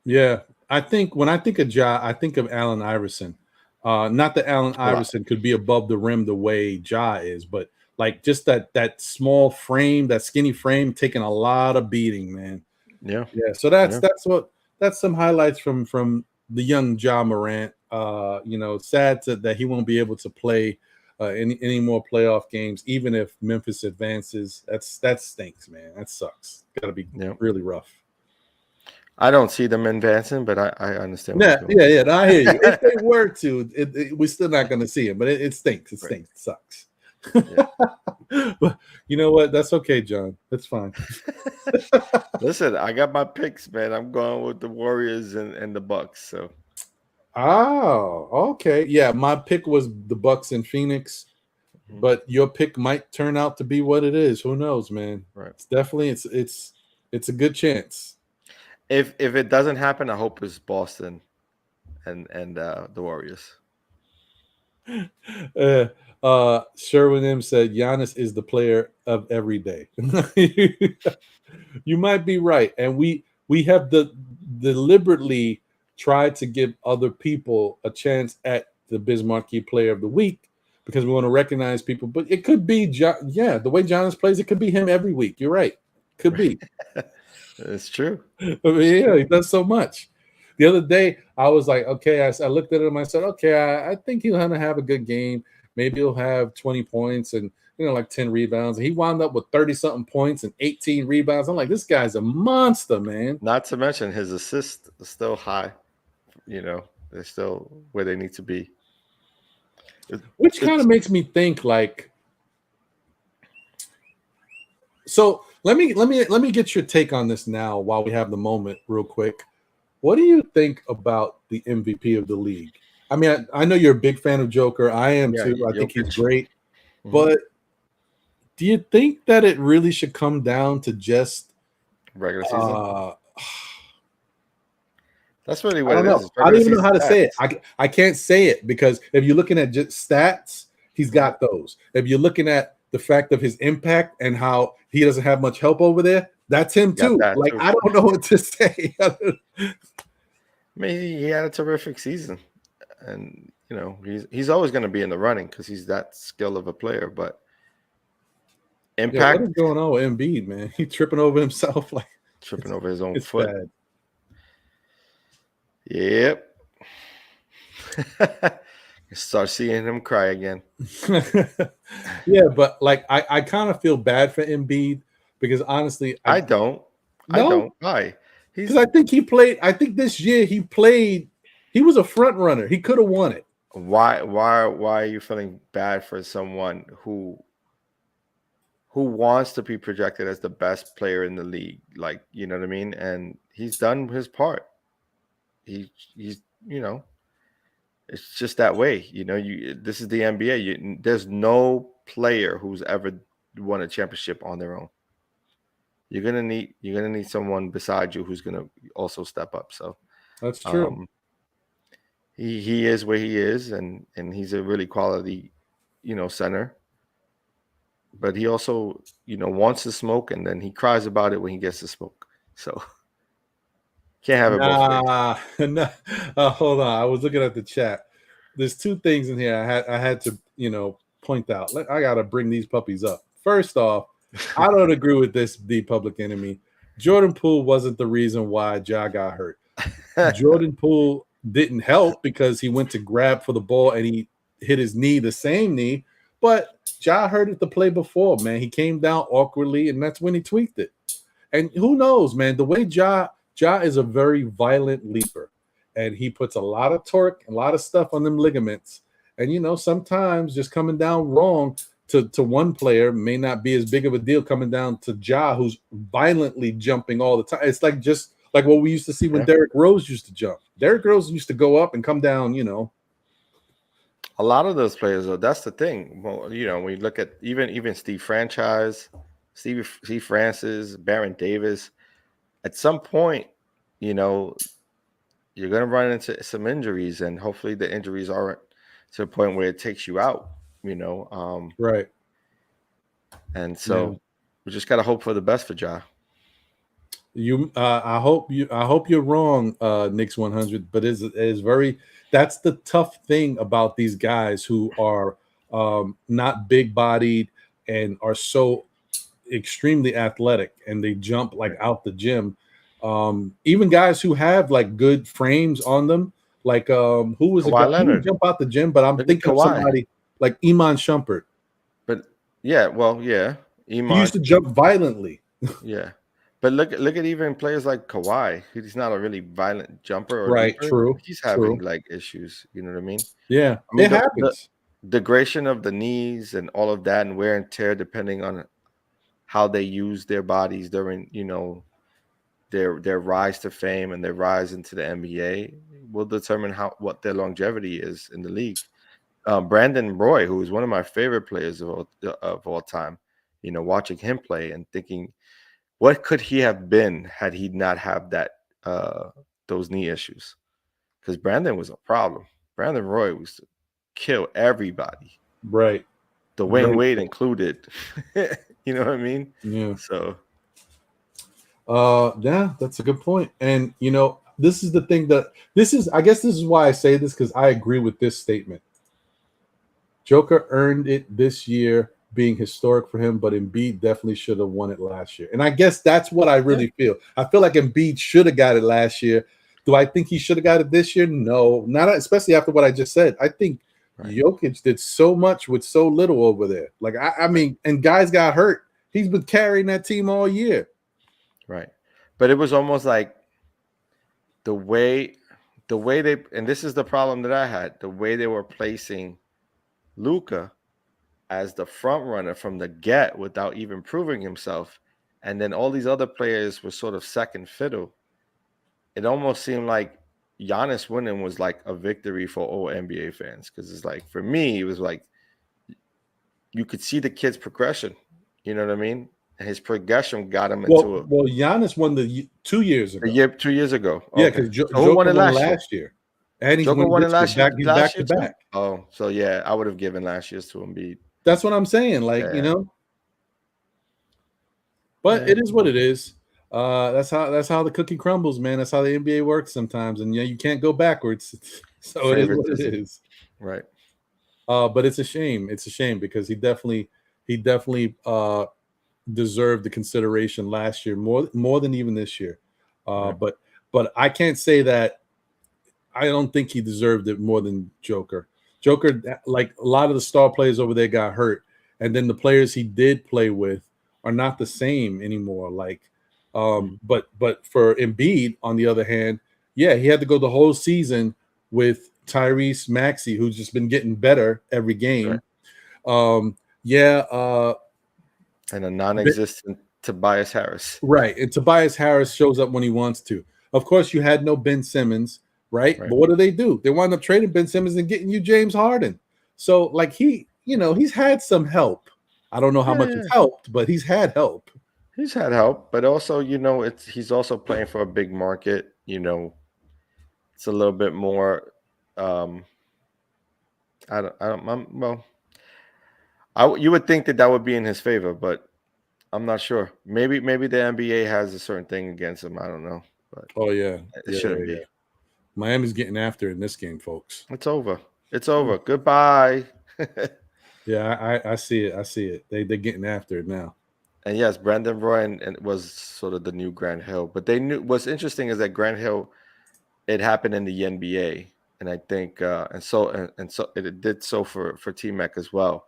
A: Yeah, I think when I think of Ja, I think of Allen Iverson. Not that Allen Iverson could be above the rim the way Ja is, but like just that small frame, that skinny frame, taking a lot of beating, man.
B: Yeah.
A: So that's some highlights from the young Ja Morant. Sad that he won't be able to play any more playoff games, even if Memphis advances. That stinks, man. That sucks. Got to be really rough.
B: I don't see them advancing, but I understand.
A: Yeah. No, I hear you. If they were to, we're still not going to see it, but it stinks. It stinks. It sucks. But you know what? That's okay, John. That's fine.
B: Listen, I got my picks, man. I'm going with the Warriors and the Bucks. So.
A: Oh, okay. Yeah, my pick was the Bucks in Phoenix, but your pick might turn out to be what it is. Who knows, man?
B: Right.
A: It's definitely it's a good chance.
B: If it doesn't happen, I hope it's Boston and the Warriors.
A: Sherwin M said Giannis is the player of every day. You might be right, and we have deliberately tried to give other people a chance at the BizMarKey Player of the Week because we want to recognize people. But it could be the way Giannis plays. It could be him every week. You're right. Could be.
B: It's true.
A: I mean, he does so much. The other day, I was like, okay, I looked at him. I said, okay, I think he'll have a good game. Maybe he'll have 20 points and, like 10 rebounds. And he wound up with 30-something points and 18 rebounds. I'm like, this guy's a monster, man.
B: Not to mention his assists are still high. They're still where they need to be.
A: Which kind of makes me think like, so let me get your take on this now while we have the moment real quick. What do you think about the MVP of the league? I mean, I know you're a big fan of Joker. I am too. I think he's great. But do you think that it really should come down to just
B: regular season? That's really what
A: it is. I don't even know how to say it. I can't say it because if you're looking at just stats, he's got those. If you're looking at the fact of his impact and how he doesn't have much help over there, that's him too. I don't know what to say.
B: I mean, he had a terrific season, and he's always going to be in the running because he's that skill of a player. But impact,
A: what is going on with Embiid, man? He's tripping over himself,
B: tripping over his own foot.
A: Bad.
B: Yep. Start seeing him cry again.
A: Yeah, but I kind of feel bad for Embiid because honestly,
B: I don't. Why?
A: Because I think he played. I think this year he played. He was a front runner. He could have won it.
B: Why are you feeling bad for someone who wants to be projected as the best player in the league? Like, you know what I mean? And he's done his part. He's it's just that way. This is the NBA. There's no player who's ever won a championship on their own. You're gonna need someone beside you who's gonna also step up. So
A: that's true.
B: he is where he is, and he's a really quality, center. But he also, wants to smoke, and then he cries about it when he gets to smoke. So can't have it both ways.
A: Nah. Hold on. I was looking at the chat. There's two things in here I had to point out. I gotta bring these puppies up. First off, I don't agree with this. The Public Enemy. Jordan Poole wasn't the reason why Ja got hurt. Jordan Poole didn't help because he went to grab for the ball and he hit his knee, the same knee. But Ja heard it the play before, man. He came down awkwardly, and that's when he tweaked it. And who knows, man? The way Ja is a very violent leaper, and he puts a lot of torque, a lot of stuff on them ligaments. And sometimes just coming down wrong to one player may not be as big of a deal coming down to Ja, who's violently jumping all the time. It's like just like what we used to see when Derrick Rose used to jump. Derrick Rose used to go up and come down,
B: A lot of those players, though, that's the thing. Well, we look at even Steve Franchise, Steve Francis, Baron Davis. At some point, you're going to run into some injuries, and hopefully the injuries aren't to the point where it takes you out.
A: Right.
B: And so we just got to hope for the best for Ja.
A: I hope you're wrong, Knicks 100. But is very. That's the tough thing about these guys who are not big bodied and are so extremely athletic, and they jump like out the gym. Even guys who have like good frames on them, like who was
B: Kawhi
A: a guy
B: Leonard.
A: who jump out the gym? But I'm thinking of somebody like Iman Shumpert.
B: But Iman,
A: he used to jump violently.
B: Yeah. But look at even players like Kawhi. He's not a really violent jumper.
A: Right,
B: leaper.
A: true.
B: He's having like issues. You know what I mean?
A: Yeah,
B: I mean,
A: it happens.
B: The degradation of the knees and all of that, and wear and tear, depending on how they use their bodies during, their rise to fame and their rise into the NBA, will determine what their longevity is in the league. Brandon Roy, who is one of my favorite players of all time, watching him play and thinking, what could he have been had he not have that those knee issues? Because Brandon was a problem. Brandon Roy used to kill everybody,
A: right?
B: Dwayne Wade included. You know what I mean?
A: Yeah.
B: So,
A: yeah, that's a good point. And this is the thing I guess this is why I say this, because I agree with this statement. Joker earned it this year, being historic for him, but Embiid definitely should have won it last year. And I guess that's what I really feel. I feel like Embiid should have got it last year. Do I think he should have got it this year? No, not especially after what I just said. I think Jokic did so much with so little over there. Like, I mean, and guys got hurt. He's been carrying that team all year.
B: Right. But it was almost like the way they, and this is the problem that I had, the way they were placing Luka as the front runner from the get without even proving himself, and then all these other players were sort of second fiddle. It almost seemed like Giannis winning was like a victory for all NBA fans, because it's like, for me, it was like you could see the kid's progression. You know what I mean? And his progression got him into
A: Well, Giannis won the 2 years ago.
B: 2 years ago.
A: Yeah, because Joker won it last year. And he's
B: won it last year.
A: He's back to back.
B: Oh, so yeah, I would have given last year's to Embiid.
A: That's what I'm saying. Like, but it is what it is. That's how the cookie crumbles, man. That's how the NBA works sometimes. And you can't go backwards. So it is what it is.
B: Right.
A: But it's a shame. It's a shame because he definitely deserved the consideration last year, more than even this year. But I can't say that. I don't think he deserved it more than Joker. Joker, like a lot of the star players over there, got hurt, and then the players he did play with are not the same anymore. Like, but for Embiid, on the other hand, yeah, he had to go the whole season with Tyrese Maxey, who's just been getting better every game.
B: Right.
A: And
B: a non-existent Tobias Harris.
A: Right, and Tobias Harris shows up when he wants to. Of course, you had no Ben Simmons. Right. But what do? They wind up trading Ben Simmons and getting you James Harden. So, like, he's had some help. I don't know how much it's helped, but he's had help.
B: He's had help, but also, he's also playing for a big market. It's a little bit more You would think that would be in his favor, but I'm not sure. Maybe the NBA has a certain thing against him. I don't know. But it shouldn't be.
A: Miami's getting after it in this game, folks.
B: It's over. It's over. Goodbye.
A: Yeah, I see it. I see it. They're getting after it now.
B: And yes, Brandon Roy and was sort of the new Grant Hill. But they knew what's interesting is that Grant Hill, it happened in the NBA, and I think and so it did so for T-Mac as well.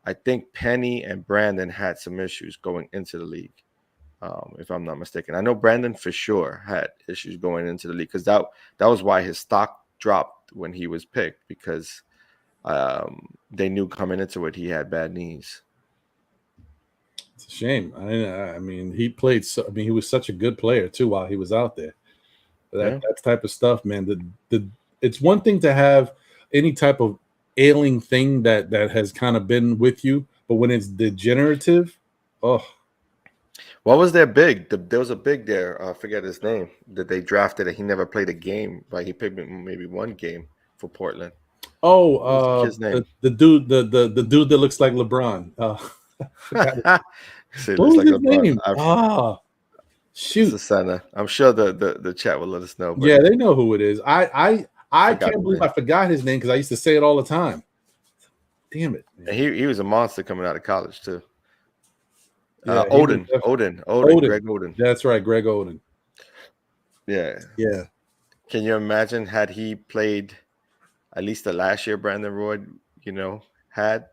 B: I think Penny and Brandon had some issues going into the league, if I'm not mistaken. I know Brandon for sure had issues going into the league because that was why his stock dropped when he was picked, because they knew coming into it he had bad knees.
A: It's a shame. I mean, he played. He was such a good player too while he was out there. That type of stuff, man. It's one thing to have any type of ailing thing that has kind of been with you, but when it's degenerative, oh.
B: What was their big? There was a big there. I forget his name that they drafted, and he never played a game. Right, he played maybe one game for Portland.
A: Oh, his name? The dude, the dude that looks like LeBron. What was his name? Shoot,
B: the center. I'm sure the chat will let us know.
A: Yeah, they know who it is. I can't believe I forgot his name because I used to say it all the time. Damn it!
B: Man. And he was a monster coming out of college too. Yeah, Greg Oden.
A: That's right, Greg Oden.
B: Yeah. Can you imagine had he played at least the last year Brandon Roy, had?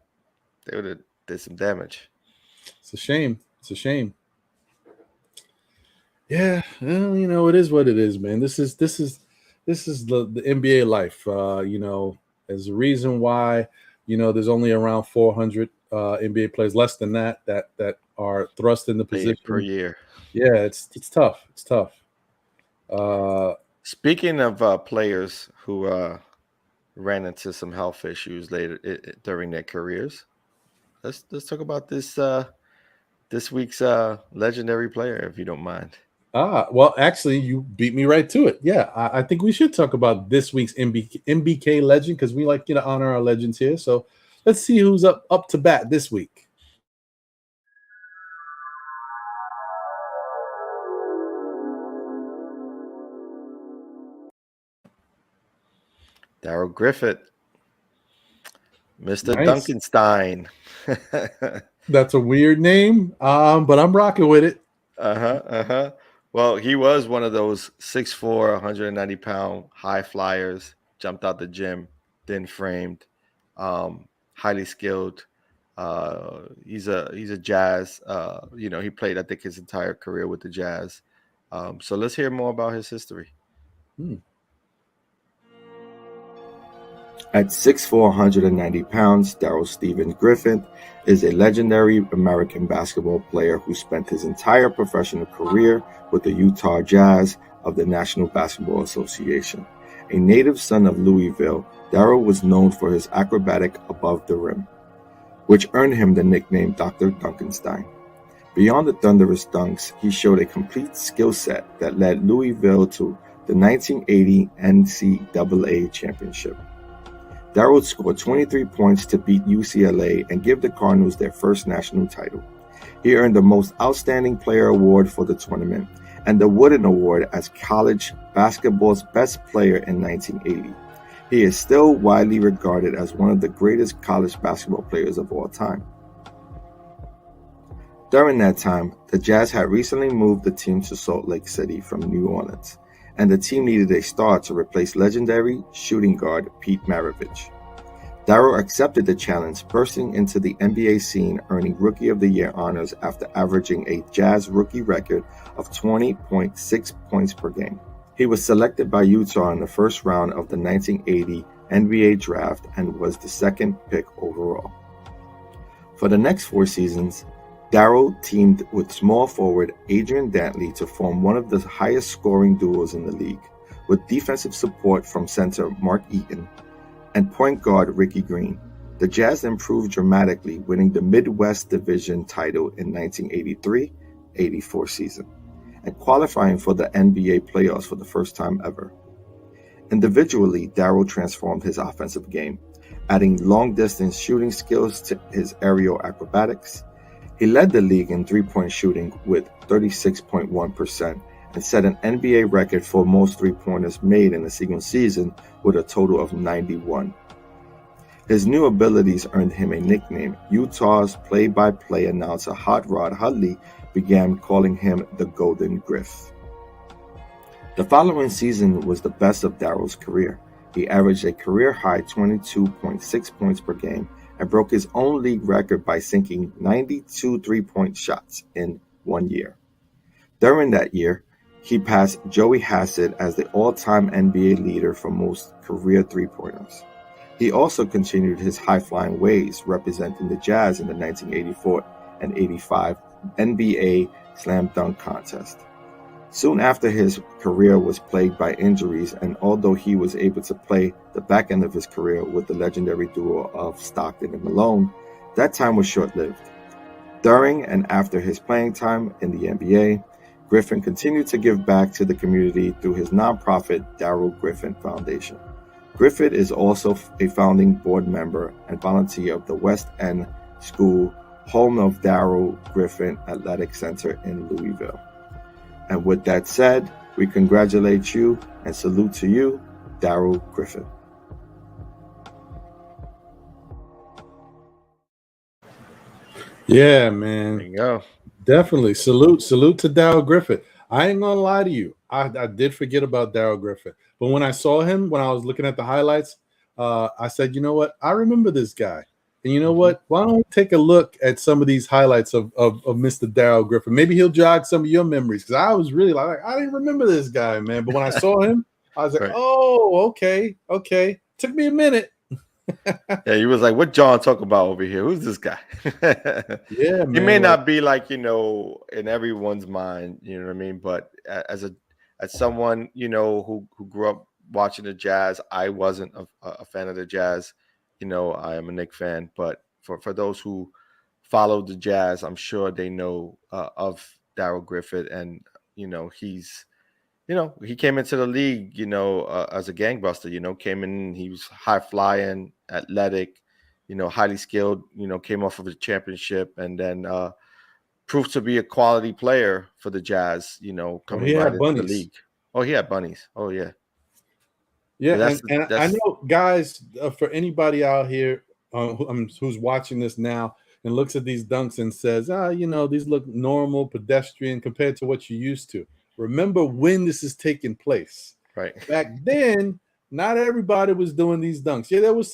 B: They would have did some damage.
A: It's a shame. Yeah, well, it is what it is, man. This is the NBA life. There's a reason why there's only around 400 NBA players, less than that are thrust in the position
B: per year.
A: Yeah, it's tough. It's tough.
B: Speaking of players who ran into some health issues later during their careers, let's talk about this week's legendary player, if you don't mind.
A: Well, actually, you beat me right to it. Yeah, I think we should talk about this week's MBK legend because we like to honor our legends here. So let's see who's up to bat this week.
B: Darrell Griffith, Mr. Nice. Duncanstein.
A: That's a weird name, but I'm rocking with it.
B: Well, he was one of those 6'4", 190-pound high flyers, jumped out the gym, thin framed, highly skilled. He's a Jazz. He played, I think, his entire career with the Jazz. So let's hear more about his history. At 6'4", 190 pounds, Darrell Stevens Griffith is a legendary American basketball player who spent his entire professional career with the Utah Jazz of the National Basketball Association. A native son of Louisville, Darrell was known for his acrobatic above the rim, which earned him the nickname Dr. Duncanstein. Beyond the thunderous dunks, he showed a complete skill set that led Louisville to the 1980 NCAA championship. Darrell scored 23 points to beat UCLA and give the Cardinals their first national title. He earned the Most Outstanding Player award for the tournament and the Wooden Award as college basketball's best player in 1980. He is still widely regarded as one of the greatest college basketball players of all time. During that time, the Jazz had recently moved the team to Salt Lake City from New Orleans, and the team needed a star to replace legendary shooting guard Pete Maravich. Darrell accepted the challenge, bursting into the NBA scene, earning Rookie of the Year honors after averaging a Jazz rookie record of 20.6 points per game. He was selected by Utah in the first round of the 1980 NBA draft and was the second pick overall. For the next 4 seasons, Darrell teamed with small forward Adrian Dantley to form one of the highest scoring duos in the league, with defensive support from center Mark Eaton and point guard Ricky Green. The Jazz improved dramatically, winning the Midwest Division title in 1983-84 season and qualifying for the NBA playoffs for the first time ever.
C: Individually, Darrell transformed his offensive game, adding long-distance shooting skills to his aerial acrobatics. He led the league in three-point shooting with 36.1% and set an NBA record for most three-pointers made in a single season with a total of 91. His new abilities earned him a nickname. Utah's play-by-play announcer Hot Rod Hudley began calling him the Golden Griff. The following season was the best of Darrell's career. He averaged a career-high 22.6 points per game and broke his own league record by sinking 92 three-point shots in 1 year. During that year, he passed Joey Hassett as the all-time NBA leader for most career three-pointers. He also continued his high-flying ways, representing the Jazz in the 1984 and 85 NBA Slam Dunk Contest. Soon after, his career was plagued by injuries, and although he was able to play the back end of his career with the legendary duo of Stockton and Malone, that time was short-lived. During and after his playing time in the NBA, Griffin continued to give back to the community through his nonprofit Darrell Griffith Foundation. Griffith is also a founding board member and volunteer of the West End School, home of Darrell Griffith Athletic Center in Louisville. And with that said, we congratulate you and salute to you, Darrell Griffith.
A: Yeah, man.
B: There you go.
A: Definitely. Salute to Darrell Griffith. I ain't gonna lie to you. I did forget about Darrell Griffith. But when I saw him, when I was looking at the highlights, I said, you know what? I remember this guy. And you know what? Why don't we take a look at some of these highlights of Mr. Darrell Griffith? Maybe he'll jog some of your memories, because I was really like, I didn't remember this guy, man. But when I saw him, I was like, right. Oh, okay. Took me a minute.
B: Yeah, he was like, what John talk about over here? Who's this guy?
A: Yeah, man.
B: He may not be like, in everyone's mind, you know what I mean? But as someone, who grew up watching the Jazz, I wasn't a fan of the Jazz. I am a Knicks fan, but for those who follow the Jazz, I'm sure they know of Darrell Griffith, and he's, he came into the league, as a gangbuster. Came in, he was high flying, athletic, highly skilled. Came off of a championship, and then proved to be a quality player for the Jazz. Coming right into the league. Oh, he had bunnies. Oh, yeah.
A: Yeah, and I know, guys, for anybody out here who's watching this now and looks at these dunks and says, these look normal, pedestrian compared to what you used to. Remember when this is taking place.
B: Right.
A: Back then, not everybody was doing these dunks. Yeah, there was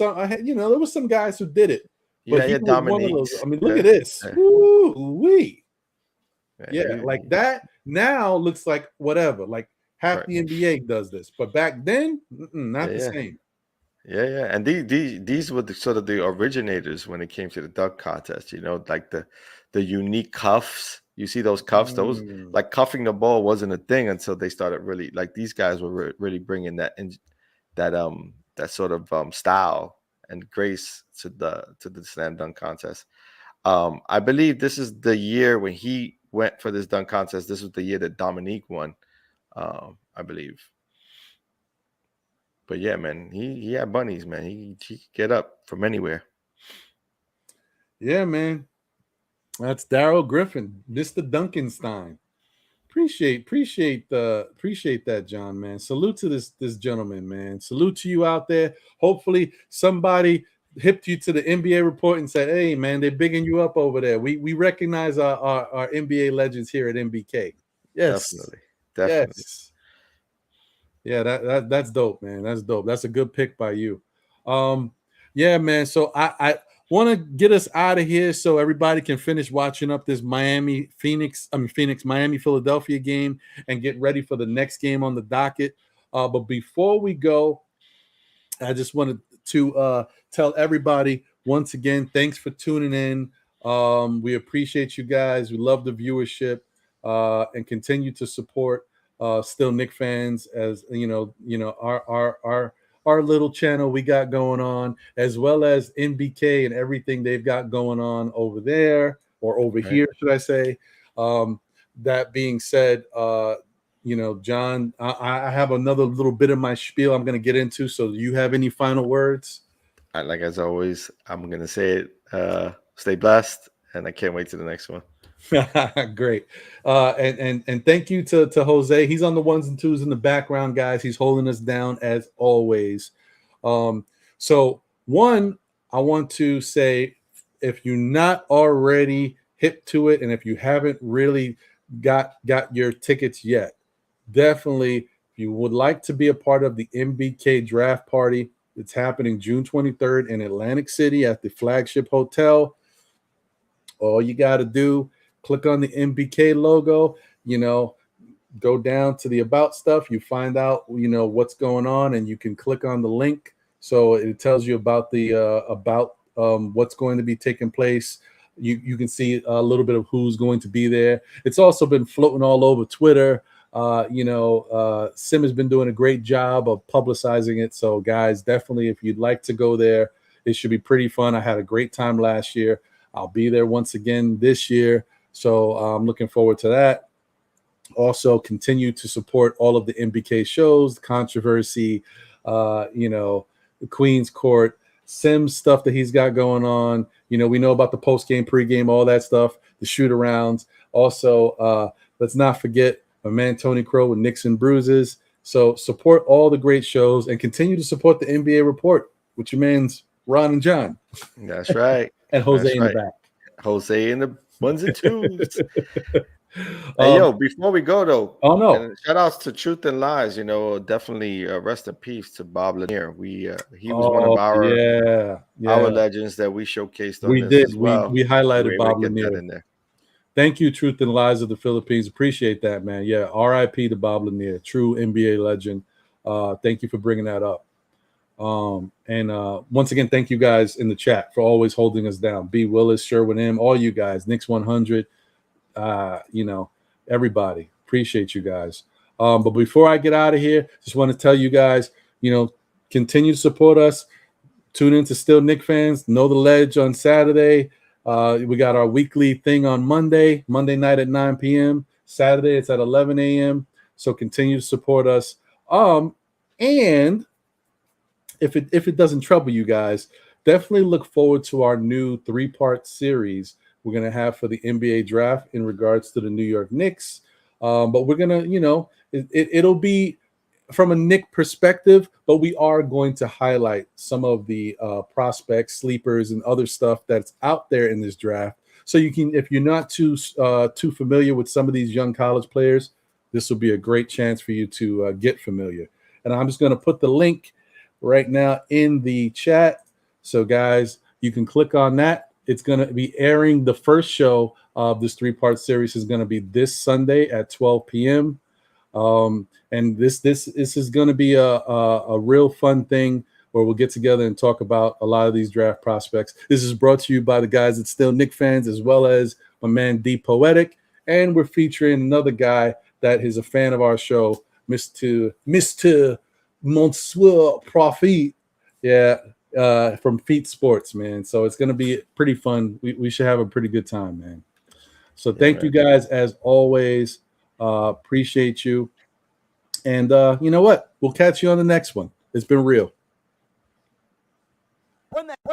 A: some guys who did it. But he was one of those. I mean, look at this. Yeah. Woo-wee. Yeah, like that now looks like whatever. Like half the NBA does this, but back then, not the same.
B: Yeah, and these were sort of the originators when it came to the dunk contest. Like the unique cuffs. You see those cuffs? Those, like, cuffing the ball wasn't a thing until they started really, like, these guys were really bringing that sort of style and grace to the slam dunk contest. I believe this is the year when he went for this dunk contest. This was the year that Dominique won. I believe. But yeah, man, he had bunnies, man. He could get up from anywhere.
A: Yeah, man. That's Darrell Griffin, Mr. Duncanstein. Appreciate that, John, man. Salute to this gentleman, man. Salute to you out there. Hopefully somebody hipped you to the NBA report and said, hey, man, they're bigging you up over there. We recognize our NBA legends here at MBK. Yes.
B: Definitely.
A: Yes. Yeah, that's dope, man. That's dope. That's a good pick by you. Yeah, man. So I want to get us out of here so everybody can finish watching up this Miami, Philadelphia game and get ready for the next game on the docket. But before we go, I just wanted to tell everybody once again, thanks for tuning in. We appreciate you guys. We love the viewership and continue to support Still Knicks Fans, as our little channel we got going on, as well as NBK and everything they've got going on over there, or over here, should I say. That being said, John, I have another little bit of my spiel I'm going to get into. So do you have any final words?
B: Like as always, I'm going to say it. Stay blessed, and I can't wait to the next one.
A: Great. And thank you to Jose. He's on the ones and twos in the background, guys. He's holding us down as always. So one, I want to say, if you're not already hip to it, and if you haven't really got your tickets yet, definitely, if you would like to be a part of the MBK draft party, it's happening June 23rd in Atlantic City at the Flagship Hotel. All you got to do, click on the MBK logo, go down to the about stuff. You find out, what's going on, and you can click on the link. So it tells you about the what's going to be taking place. You can see a little bit of who's going to be there. It's also been floating all over Twitter. Sim has been doing a great job of publicizing it. So guys, definitely, if you'd like to go there, it should be pretty fun. I had a great time last year. I'll be there once again this year. So I'm looking forward to that. Also, continue to support all of the MBK shows, the Controversy, the Queen's Court, Sims stuff that he's got going on. We know about the post-game, pre-game, all that stuff, the shoot-arounds. Also, let's not forget my man Tony Crow with Knicks and Bruises. So support all the great shows and continue to support the NBA Report with your mans Ron and Jon.
B: That's right.
A: And Jose in the back.
B: Jose in the ones and twos. Hey, before we go though, shout outs to Truth and Lies. Definitely rest in peace to Bob Lanier. He was one of our legends that we showcased. We did. As well.
A: We highlighted Bob Lanier in there. Thank you, Truth and Lies of the Philippines. Appreciate that, man. Yeah, R.I.P. to Bob Lanier, true NBA legend. Thank you for bringing that up. And once again, thank you guys in the chat for always holding us down. B. Willis, Sherwin M., all you guys, Knicks 100, everybody. Appreciate you guys. But before I get out of here, just want to tell you guys, continue to support us. Tune in to Still Knicks Fans. Know the Ledge on Saturday. We got our weekly thing on Monday night at 9 p.m. Saturday, it's at 11 a.m. So continue to support us. And if it doesn't trouble you guys, definitely look forward to our new 3-part series we're going to have for the NBA draft in regards to the New York Knicks. But we're going to, it'll be from a Knick perspective, but we are going to highlight some of the prospects, sleepers, and other stuff that's out there in this draft. So you can, if you're not too familiar with some of these young college players, this will be a great chance for you to get familiar. And I'm just going to put the link right now in the chat. So guys, you can click on that. It's going to be airing. The first show of this 3-part series is going to be this Sunday at 12 p.m. And this is going to be a real fun thing where we'll get together and talk about a lot of these draft prospects. This is brought to you by the guys at Still Knicks Fans, as well as my man D Poetic. And we're featuring another guy that is a fan of our show, Mr. Monsieur Profit. Yeah. From Feet Sports, man. So it's going to be pretty fun. We should have a pretty good time, man. So thank you guys as always. Appreciate you. And you know what? We'll catch you on the next one. It's been real.
D: Run that